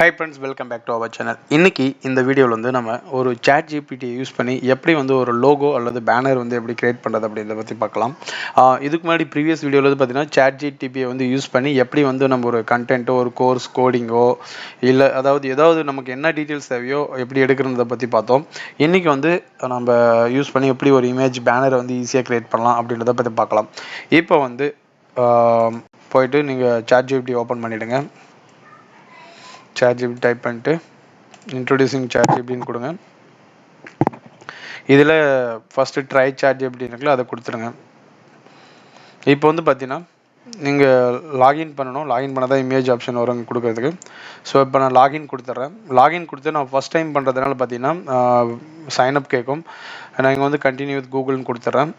Hi friends, welcome back to our channel. இன்னைக்கு இந்த வீடியோல வந்து நம்ம ஒரு chat GPT யூஸ் பண்ணி எப்படி வந்து ஒரு லோகோ அல்லது பேனர் வந்து எப்படி கிரியேட் பண்றது அப்படின்றத பத்தி பார்க்கலாம். இதுக்கு முன்னாடி ப்ரீவியஸ் வீடியோல வந்து பார்த்தீங்கன்னா chat GPT வந்து யூஸ் பண்ணி எப்படி வந்து நம்ம ஒரு கண்டென்ட்டோ ஒரு கோர்ஸ் கோடிங்கோ இல்ல ஏதாவது நமக்கு என்ன டீடைல்ஸ் தேவையோ எப்படி எடுக்கிறத பத்தி பார்த்தோம். இன்னைக்கு வந்து நம்ம யூஸ் பண்ணி எப்படி ஒரு இமேஜ் பேனர் வந்து ஈஸியா கிரியேட் பண்ணலாம் அப்படின்றத பத்தி பார்க்கலாம். இப்போ வந்து போயிட்டு நீங்க chat GPT ஓபன் பண்ணிடுங்க. ChatGPT டைப் பண்ணிட்டு இன்ட்ரோடியூசிங் ChatGPTன்னு கொடுங்க. இதில் ஃபஸ்ட்டு ட்ரை ChatGPT இருக்குல்ல அதை கொடுத்துருங்க. இப்போ வந்து பார்த்தீங்கன்னா நீங்கள் லாகின் பண்ணணும். லாகின் பண்ணால் தான் இமேஜ் ஆப்ஷன் வரும் கொடுக்கறதுக்கு. ஸோ இப்போ நான் லாகின் கொடுத்துட்றேன். லாகின் கொடுத்து நான் ஃபஸ்ட் டைம் பண்ணுறதுனால பார்த்தீங்கன்னா சைன்அப் கேட்கும். நான் இங்கே வந்து கண்டினியூ வித் கூகுள்னு கொடுத்துட்றேன்.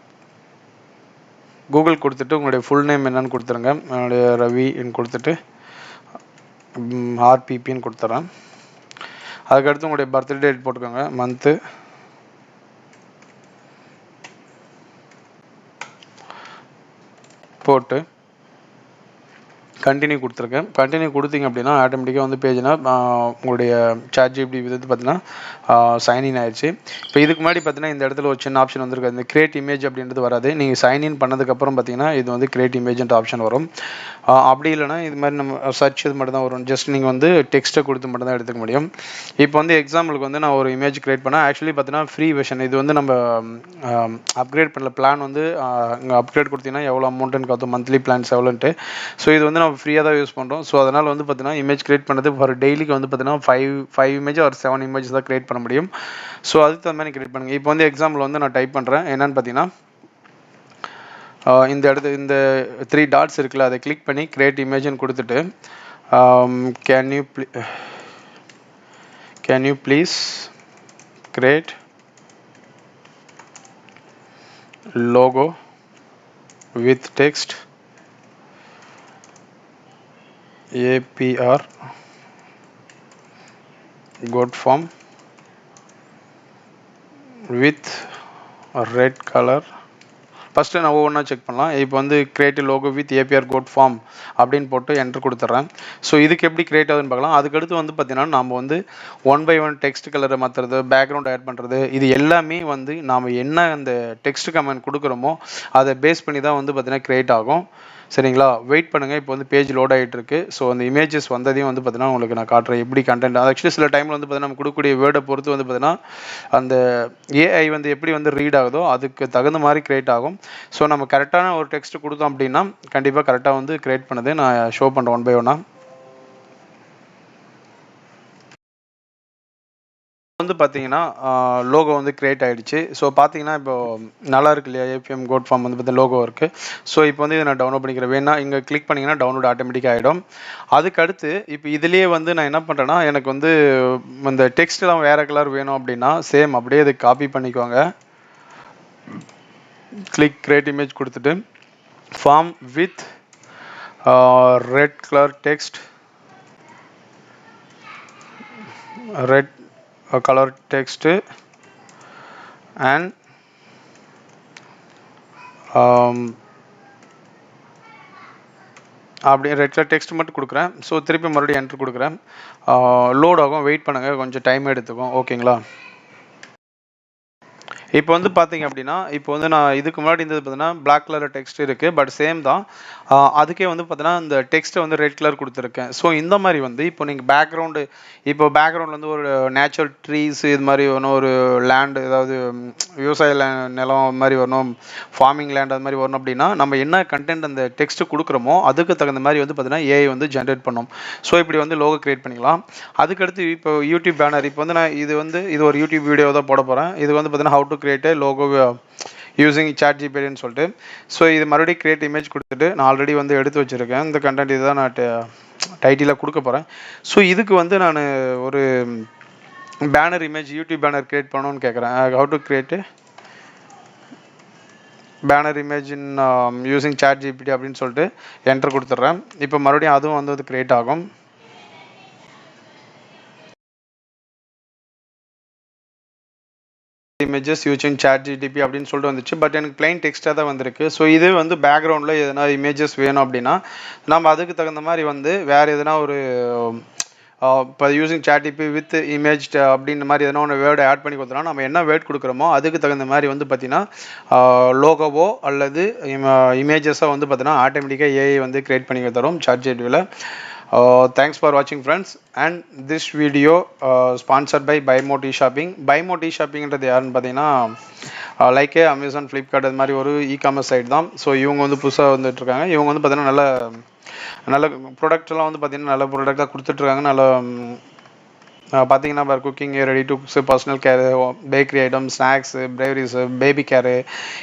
கூகுள் கொடுத்துட்டு உங்களுடைய ஃபுல் நேம் என்னன்னு கொடுத்துருங்க. என்னுடைய ரவின்னு கொடுத்துட்டு ஆர்பிபின்னு கொடுத்துட்றேன். அதுக்கடுத்து உங்களுடைய பர்த்டே டேட் போட்டுக்கோங்க, மந்த்து, போட்டு கண்டினியூ கொடுத்துருக்கேன். கண்டினியூ கொடுத்தீங்க அப்படின்னா ஆட்டோமேட்டிக்காக வந்து பேஜ்னா உங்களுடைய ChatGPT வந்து பார்த்தீங்கன்னா சைன்இன் ஆயிடுச்சு. இப்போ இதுக்கு முன்னாடி பார்த்தீங்கன்னா இந்த இடத்துல ஒரு சின்ன ஆப்ஷன் வந்துருக்கு. இந்த கிரியேட் இமேஜ் அப்படின்றது வராது. நீங்கள் சைன்இன் பண்ணதுக்கப்புறம் பார்த்தீங்கன்னா இது வந்து கிரியேட் இமேஜ்ன்ற ஆப்ஷன் வரும். அப்படி இல்லைனா இது மாதிரி நம்ம சர்ச் இது மட்டும் தான் வரும். ஜஸ்ட் நீங்கள் வந்து டெக்ஸ்ட்டை கொடுத்து மட்டும் தான் எடுத்துக்க முடியும். இப்போ வந்து எக்ஸாம்பிளுக்கு வந்து நான் ஒரு இமேஜ் கிரியேட் பண்ணேன். ஆக்சுவலி பார்த்தீங்கன்னா ஃப்ரீ வெர்ஷன். இது வந்து நம்ம அப்கிரேட் பண்ணல. பிளான் வந்து இங்கே அப்கிரேட் கொடுத்தீங்கன்னா எவ்வளோ அமௌண்ட்டுன்னு காட்டும், மந்த்லி பிளான்ஸ் எவ்வளோன்ட்டு. ஸோ இது வந்து நம்ம ஃப்ரீயாக தான் யூஸ் பண்ணுறோம். ஸோ அதனால் வந்து பார்த்தீங்கன்னா இமேஜ் கிரியேட் பண்ணது ஃபார் டெய்லிக்கு வந்து பார்த்தீங்கன்னா 5 இமேஜ் ஒரு 7 இமேஜ் தான் கிரியேட் பண்ண முடியும். ஸோ அதுக்கு தகுந்த மாதிரி கிரியேட் பண்ணுங்கள். இப்போ வந்து எக்ஸாம்பிள் வந்து நான் டைப் பண்ணுறேன். என்னன்னு பார்த்தீங்கன்னா இந்த இடத்து இந்த 3 டாட்ஸ் இருக்குல்ல, அதை கிளிக் பண்ணி கிரியேட் இமேஜ்னு கொடுத்துட்டு can you please create logo with text APR goat form with red color. First நான் ஒவ்வொன்றா செக் பண்ணலாம். இப்போ வந்து create logo with APR goat form அப்படின்னு போட்டு என்ட்ரு கொடுத்துட்றேன். ஸோ இதுக்கு எப்படி கிரியேட் ஆகுதுன்னு பார்க்கலாம். அதுக்கடுத்து வந்து பார்த்தீங்கன்னா நம்ம வந்து 1 by 1 டெக்ஸ்ட் கலரை மாற்றுறது, பேக்ரவுண்ட் ஆட் பண்ணுறது, இது எல்லாமே வந்து நாம் என்ன அந்த டெக்ஸ்ட் கமெண்ட் கொடுக்குறோமோ அதை பேஸ் பண்ணி தான் வந்து பார்த்தீங்கன்னா கிரியேட் ஆகும். சரிங்களா? வெயிட் பண்ணுங்கள். இப்போ வந்து பேஜ் லோட் ஆகிட்டு இருக்கு. ஸோ அந்த இமேஜஸ் வந்ததையும் வந்து பார்த்தீங்கன்னா உங்களுக்கு நான் காட்டுறேன் எப்படி கண்டென்ட். அது ஆக்சுவலி சில டைமில் வந்து பார்த்தீங்கன்னா நம்ம கொடுக்கக்கூடிய வேர்டை பொறுத்து வந்து பார்த்தீங்கன்னா அந்த ஏஐ வந்து எப்படி வந்து ரீட் ஆகுதோ அதுக்கு தகுந்த மாதிரி கிரியேட் ஆகும். ஸோ நம்ம கரெக்டான ஒரு டெக்ஸ்ட் கொடுத்தோம் அப்படின்னா கண்டிப்பாக கரெக்டாக வந்து கிரியேட் பண்ணது நான் ஷோ பண்ணுறேன் 1 by 1. வந்து பார்த்தீங்கன்னா லோகோ வந்து கிரியேட் ஆகிடுச்சு. ஸோ பார்த்தீங்கன்னா இப்போ நல்லா இருக்கு இல்லையா, ஏபிஎம் கோட் ஃபார்ம் வந்து பார்த்தீங்கன்னா லோகோ இருக்குது. ஸோ இப்போ வந்து இதை நான் டவுன்லோட் பண்ணிக்கிறேன். வேணா இங்கே கிளிக் பண்ணிங்கன்னா டவுன்லோட் ஆட்டோமேட்டிக்காக ஆகிடும். அதுக்கடுத்து இப்போ இதுலேயே வந்து நான் என்ன பண்ணுறேன்னா எனக்கு வந்து இந்த டெக்ஸ்ட்லாம் வேறு கலர் வேணும் அப்படின்னா சேம் அப்படியே இதை காப்பி பண்ணிக்குவாங்க. கிளிக் கிரியேட் இமேஜ் கொடுத்துட்டு form with red colour text, red color text and அப்படி ரெட் கலர் டெக்ஸ்ட் மட்டும் கொடுக்குறேன். ஸோ திருப்பி மறுபடியும் என்ட்ரு கொடுக்குறேன். லோட் ஆகும், வெயிட் பண்ணுங்கள், கொஞ்சம் டைம் எடுத்துக்கும். ஓகேங்களா? இப்போ வந்து பார்த்தீங்க அப்படின்னா இப்போ வந்து நான் இதுக்கு முன்னாடி இருந்தது பார்த்தீங்கன்னா பிளாக் கலர் டெக்ஸ்ட் இருக்குது, பட் சேம் தான். அதுக்கே வந்து பார்த்தீங்கன்னா இந்த டெக்ஸ்ட்டை வந்து ரெட் கலர் கொடுத்துருக்கேன். ஸோ இந்த மாதிரி வந்து இப்போ நீங்கள் பேக்ரவுண்டு பேக்ரவுண்டில் வந்து ஒரு நேச்சுரல் ட்ரீஸ் இது மாதிரி வரணும், ஒரு லேண்டு ஏதாவது விவசாய நிலம் மாதிரி வரணும், ஃபார்மிங் லேண்ட் அது மாதிரி வரணும் அப்படின்னா நம்ம என்ன கண்டென்ட் அந்த டெக்ஸ்ட்டு கொடுக்குறோமோ அதுக்கு தகுந்த மாதிரி வந்து பார்த்தீங்கன்னா ஏஐ வந்து ஜென்ரேட் பண்ணும். ஸோ இப்படி வந்து லோகோ கிரியேட் பண்ணிக்கலாம். அதுக்கடுத்து இப்போ யூடியூப் பேனர், இப்போ வந்து நான் இது ஒரு யூடியூப் வீடியோ தான் போட போகிறேன். இது வந்து பார்த்தீங்கன்னா how to create logo using ChatGPTன்னு சொல்லிட்டு. ஸோ இது மறுபடியும் கிரியேட் இமேஜ் கொடுத்துட்டு நான் ஆல்ரெடி வந்து எடுத்து வச்சுருக்கேன். இந்த கண்டென்ட் இதுதான் நான் டைட்டிலாக கொடுக்க போகிறேன். ஸோ இதுக்கு வந்து நான் ஒரு banner image YouTube banner create பண்ணணும்னு கேட்குறேன். How to create banner image in using ChatGPT அப்படின்னு சொல்லிட்டு என்டர் கொடுத்துட்றேன். இப்போ மறுபடியும் அதுவும் வந்து கிரியேட் ஆகும். images using ChatGPT அப்படின்னு சொல்லிட்டு வந்துச்சு. பட் எனக்கு பிளைன் டெக்ஸ்ட்டாக தான் வந்திருக்கு. ஸோ இது வந்து பேக்ரவுண்டில் எதனா இமேஜஸ் வேணும் அப்படின்னா நம்ம அதுக்கு தகுந்த மாதிரி வந்து வேறு எதனா ஒரு இப்போ யூசிங் ChatGPT வித் இமேஜ் அப்படின்ற மாதிரி எதனா ஒன்று வேர்டை ஆட் பண்ணி கொடுத்தோம்னா நம்ம என்ன வேர்ட் கொடுக்குறோமோ அதுக்கு தகுந்த மாதிரி வந்து பார்த்தீங்கன்னா லோகோவோ அல்லது இமேஜஸாக வந்து பார்த்தீங்கன்னா ஆட்டோமேட்டிக்காக ஏஐ வந்து கிரியேட் பண்ணி தரும் ChatGPTல. Thanks for watching friends, and this video sponsored by Buymo Shopping. Buymo ஷாப்பிங்கிறது யாருன்னு பார்த்தீங்கன்னா லைக் அமேசான், ஃப்ளிப்கார்ட் அது மாதிரி ஒரு இ-காமர்ஸ் சைட் தான். ஸோ இவங்க வந்து புதுசாக வந்துட்டு இருக்காங்க. இவங்க வந்து பார்த்தீங்கன்னா நல்ல நல்ல ப்ராடக்ட்லாம் வந்து பார்த்தீங்கன்னா நல்ல ப்ராடக்டாக கொடுத்துட்ருக்காங்க. நல்ல பார்த்தீங்கன்னா for cooking, ready to cooks, personal care, bakery item, snacks, பிரைவரிஸு, பேபி கேரு,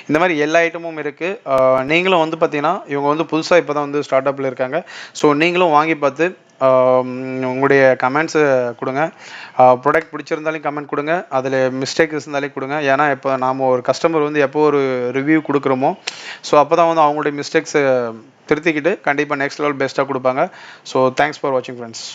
இந்த மாதிரி எல்லா ஐட்டமும் இருக்குது. நீங்களும் வந்து பார்த்தீங்கன்னா இவங்க வந்து புதுசாக இப்போ தான் வந்து ஸ்டார்ட் அப்பில் இருக்காங்க. ஸோ நீங்களும் வாங்கி பார்த்து உங்களுடைய கமெண்ட்ஸு கொடுங்க. ப்ராடக்ட் பிடிச்சிருந்தாலும் கமெண்ட் கொடுங்க, அதில் மிஸ்டேக் இருந்தாலே கொடுங்க. ஏன்னா இப்போ நாம் ஒரு கஸ்டமர் வந்து எப்போ ஒரு ரிவ்யூ கொடுக்குறோமோ ஸோ அப்போ தான் வந்து அவங்களுடைய மிஸ்டேக்ஸை திருத்திக்கிட்டு கண்டிப்பாக நெக்ஸ்ட் லெவல் பெஸ்ட்டாக கொடுப்பாங்க. ஸோ தேங்க்ஸ் ஃபார் வாட்சிங் ஃப்ரெண்ட்ஸ்.